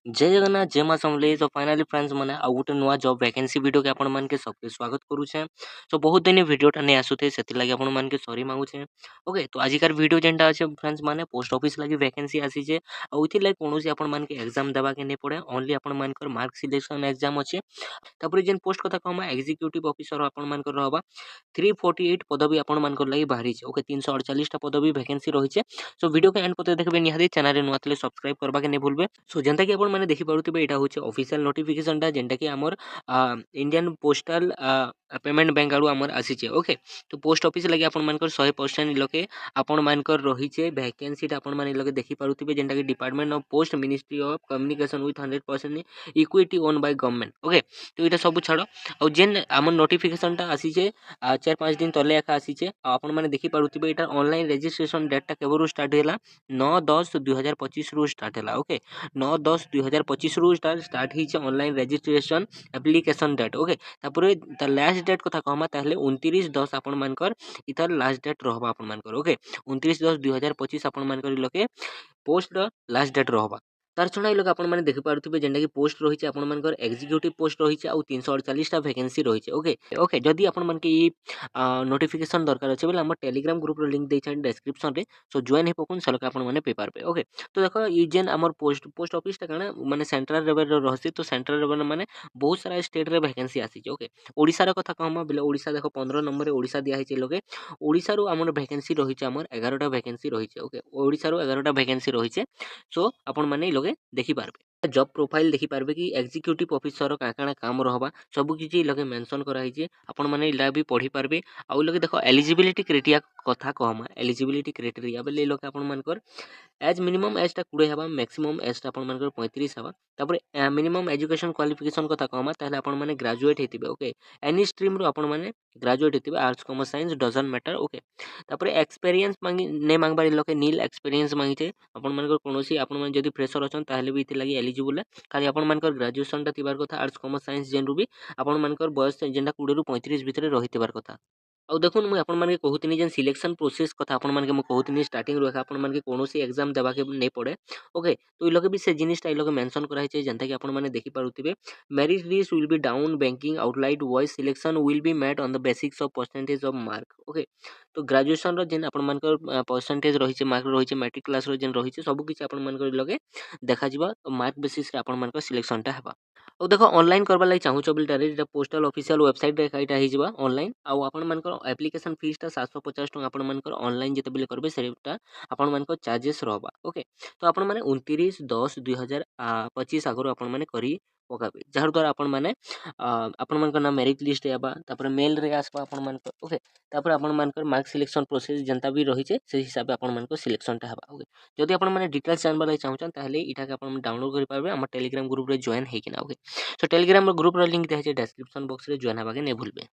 जय जगन्नाथ जय माँ समलेई। तो फाइनाली फ्रेंड्स मैंने आउ गोटे नुआ जॉब वैकेंसी वीडियो के आपण मानके सबके स्वागत करूछे। तो बहुत दिन वीडियोटा नहीं आसुथे से आपण मानके सॉरी मांगुछे। ओके तो आजिकार वीडियो जेनटा अच्छे फ्रेंड्स माने पोस्ट ऑफिस लगी वैकेंसी आसी जे आ उथि लाइक कोनोसी आपण मानके एग्जाम देबा के नहीं पड़े ओनली आपण मानकर मार्क सिलेक्शन एग्जाम अच्छे। तापर जेन पोस्ट कथा कहमा एग्जीक्यूटिव ऑफिसर आपण मानकर रहबा 348 पदवी आपण मानकर लगी बाहरी छे। ओके 348 टा पदवी वैकेंसी रही छे। सो वीडियो के एंड पते देखबे निहादी चैनल रे नुआ तले सब्सक्राइब करबा के नहीं भूलबे। सो जेनता कि आपण माने देखि पारुथिबे एटा होचे ऑफिशियल नोटिफिकेशन टा जेनटा कि हमर इंडियन पोस्टल पेमेंट बैंक आडू हमर आसीचे। ओके तो पोस्ट ऑफिस लगे आपण मानकर 100% लोके आपण मानकर रही छे वैकेंसी टा आपण माने लगे देखि पारुथिबे जेनटा कि department of post ministry of communication with 100% equity own by government. Okay तो एटा सब छाड़ और जेन हमर नोटिफिकेशन टा आसीचे 4-5 दिन तले एका आसीचे आपण माने देखि पारुथिबे एटा ऑनलाइन रजिस्ट्रेशन डेट टा केबरु स्टार्ट होला 9/10/2025 रु स्टार्ट होला। ओके 9/10/2025 रु स्टार्ट हिचे online registration application date. Okay तापर त लास्ट डेट कथा कहमा ताहले 29/10 आपण मानकर इथर लास्ट डेट रहबा आपण मानकर। ओके 29/10/2025 आपण मानकर लोके पोस्ट लास्ट डेट रहबा। तार छड़ा लोग आपण माने देखि पारुथिबे जेंटा कि पोस्ट रही छे आपण मानकर एग्जीक्यूटिव पोस्ट रही छे आ 348 टा वैकेंसी रही छे। ओके ओके जदी आपण मानके ई नोटिफिकेशन दरकार अछि बेले हमर टेलीग्राम ग्रुप रो लिंक देइ डिस्क्रिप्शन रे। सो जॉइन हे पकुन सलक आपण माने पे पारबे। ओके तो देखो ई जेन हमर पोस्ट ऑफिस टा काना माने सेंट्रल लेवल रे रहसी। तो सेंट्रल लेवल माने बहुत सारा स्टेट रे वैकेंसी आसी छे। ओके ओडिसा रे कथा कहमा बेले ओडिसा देखो 15 नंबर रे ओडिसा दिया हिचे लोगे। ओडिसा रो हमर वैकेंसी रही छे हमर 11 टा वैकेंसी रही छे। ओके ओडिसा रो 11 टा वैकेंसी रही छे। सो आपण माने लोगे देखि पारबे जॉब प्रोफाइल देखि पारबे कि एग्जीक्यूटिव ऑफिसर का काना काम रहबा सब किछि लगे मेंशन करा हिचे। आपण माने इला भी पढ़ी पारबे। आउ लगे देखो एलिजिबिलिटी क्राइटेरिया कथा कहमा एलिजिबिलिटी क्राइटेरिया बेले लोग आपण मानकर एज मिनिमम एज टा 20 हबा मैक्सिमम एज टा आपण मानकर 35 हबा। तापर मिनिमम एजुकेशन क्वालिफिकेशन कथा कहमा ताहले आपण माने ग्रेजुएट हेतिबे। ओके एनी स्ट्रीम रो आपण माने ग्रेजुएट हेतिबे arts commerce science doesn't matter. Okay तापर एक्सपीरियंस मांगी ने मांगबार लोके नील एक्सपीरियंस मांगी छे। आपण मानकर कोनोसी आपण माने जदी फ्रेशर अछन ताहले भी इति लागि एलिजिबल है। खाली आपण मानकर ग्रेजुएशन टा तिबार कथा आर्ट्स कॉमर्स साइंस जेन रुबी आपण मानकर बयस जेनटा 20 रु 35 भितरे रहितबार कथा। आउ देखुन मुझे आपण मानके कहूतिनी जेन सिलेक्शन प्रोसेस कथा आपण मानके मु कहूतिनी स्टार्टिंग रो आपण मानके कोनोसी एग्जाम देबा के नहीं पड़े। ओके तो इ लोगे भी से जिनिस टा इ लोगे मेंशन करा हिचे जेनता कि आपण माने देखि पारुथिबे merit list will be down banking outright voice selection will be made on the basis of percentage of mark. Okay तो ग्रेजुएशन रो जेन आपण मानकर परसेंटेज रहिचे मार्क रहिचे मैट्रिक क्लास रो जेन रहिचे सब किछि आपण मानकर लगे देखा जिबा मार्क बेसिस रे आपण मानकर सिलेक्शन टा हेबा। और देखो ऑनलाइन करबा लागि चाहूछ बिल डायरेक्ट पोस्टल ऑफिशियल वेबसाइट रे काइटा हि जिबा ऑनलाइन आउ आपण मानकर एप्लीकेशन फीस टा 750 टका आपण मानकर ऑनलाइन जते बेले करबे सेटा आपण मानकर चार्जेस रहबा। ओके तो आपण माने 29/10/2025 आगरो आपण माने करी पकाबे जहार द्वारा आपण माने आपण मानकर ना मेरिट लिस्ट आबा तापर मेल रे आसबा आपण मानकर। ओके तापर आपण मानकर मार्क सिलेक्शन प्रोसेस जनता भी रही छे से हिसाब आपण मानकर सिलेक्शन टा हेबा। ओके जदि आपण माने डिटेल्स जानबा लागि चाहउछन ताहले इटा के आपण डाउनलोड करि पारबे हमर टेलीग्राम ग्रुप रे जॉइन हेकिना। ओके सो टेलीग्राम ग्रुप रो लिंक देहे छे डिस्क्रिप्शन बॉक्स रे जॉइन हेबा के नै भूलबे।